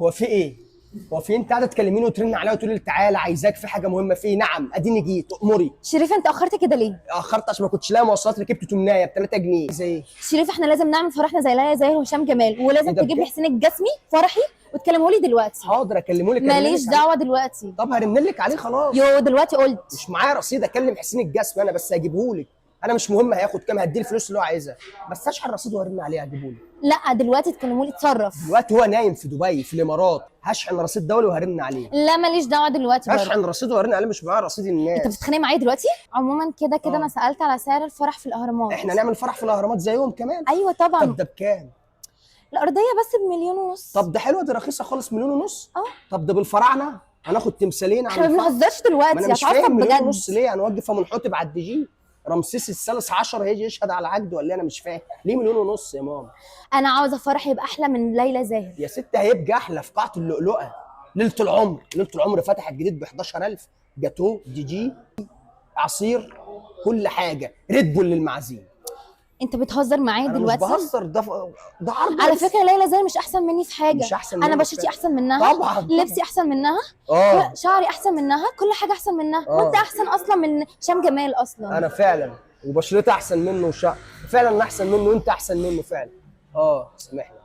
هو في ايه؟ هو في انت قاعده تكلميني وترن عليا وتقولي لي تعالى عايزاك في حاجه مهمه؟ في ايه؟ نعم اديني جيت امري. شريف انت اخرت كده ليه؟ اخرت عشان ما كنتش لاقي مواصلات، ركبت تمنايه ب 3 جنيه. زي ايه؟ شريف احنا لازم نعمل فرحنا زي ليلى زي هشام جمال، ولازم ايه ده تجيب لي بجد؟ حسين الجسمي فرحي وتكلمه لي دلوقتي. حاضر اكلمه لك. ماليش دعوه دلوقتي. طب هرن لك عليه خلاص. يو دلوقتي قلت. مش معايا رصيد اكلم حسين الجسمي انا، بس هجيبه لك. انا مش مهم هياخد كام، هديه الفلوس اللي هو عايزها، بس اشحن رصيد وارن عليه هجيبه لك. لا دلوقتي تكلموا لي اتصرف. دلوقتي هو نايم في دبي في الامارات، هشحن رصيد دولي وهرن عليه. لا ماليش دعوه دلوقتي برضه. هشحن رصيد وهرن عليه، مش معايا رصيد انت الناس. بتتخانق معايا دلوقتي؟ عموما كده كده انا سالت على سعر الفرح في الاهرامات. احنا نعمل فرح في الاهرامات زيهم كمان؟ ايوه طبعا. طب ده بكام؟ الارضيه بس ب1.5 مليون. طب ده حلوه، دي رخيصه خالص، 1.5 مليون. اه طب ده بالفراعنه هناخد تمثالين احنا ما الفرح. بنهزرش ما دلوقتي، انا مش هتعصب فاهم، 1.5 مليون بجد. ليه؟ هنوقف منحوتب على الدي جي رمسيس الثالث عشر هيجي يشهد على عقد ولا إيه؟ انا مش فاهم ليه 1.5 مليون يا ماما. انا عاوزه فرح يبقى احلى من ليلى زاهر. يا ست هيبقى احلى في قاعه اللؤلؤه. ليله العمر، ليله العمر فتحت جديد ب 11,000، جاتوه دي جي عصير كل حاجه، ريد بول للمعازيم. انت بتهزر معايا انا دلوقتي؟ مش بهزر، ده عرض على بس. فكره ليلى زاهر مش احسن مني في حاجه. مش احسن انا منك بشرتي فعلا. احسن منها، طبعا لبسي احسن منها، شعري احسن منها، كل حاجه احسن منها. وانت احسن اصلا من هشام جمال اصلا. انا فعلا وبشرتي احسن منه وشعر فعلا، انا احسن منه وانت احسن منه فعلا. سامحني.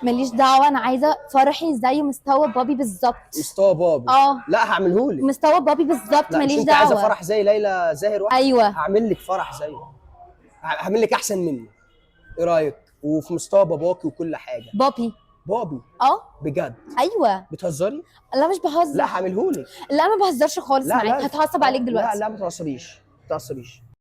ماليش دعوه، انا عايزه فرحي زي مستوى بابي بالظبط. مستوى بابي؟ لا هعملهولك مستوى بابي بالظبط، لا، مش ماليش انت عايزه دعوه. فرح زي ليلى زاهر واحد؟ ايوه هعمل لك فرح زيه، هعمل لك احسن منه. ايه رايك؟ وفي مستوى باباكي وكل حاجه. بابي. بابي؟ بجد؟ ايوه. بتهزري؟ لا مش بهزر. لا هعملهولك. لا ما بهزرش خالص لا معاك، لا هتعصب عليك دلوقتي. لا ما تهزريش، ما تهزريش.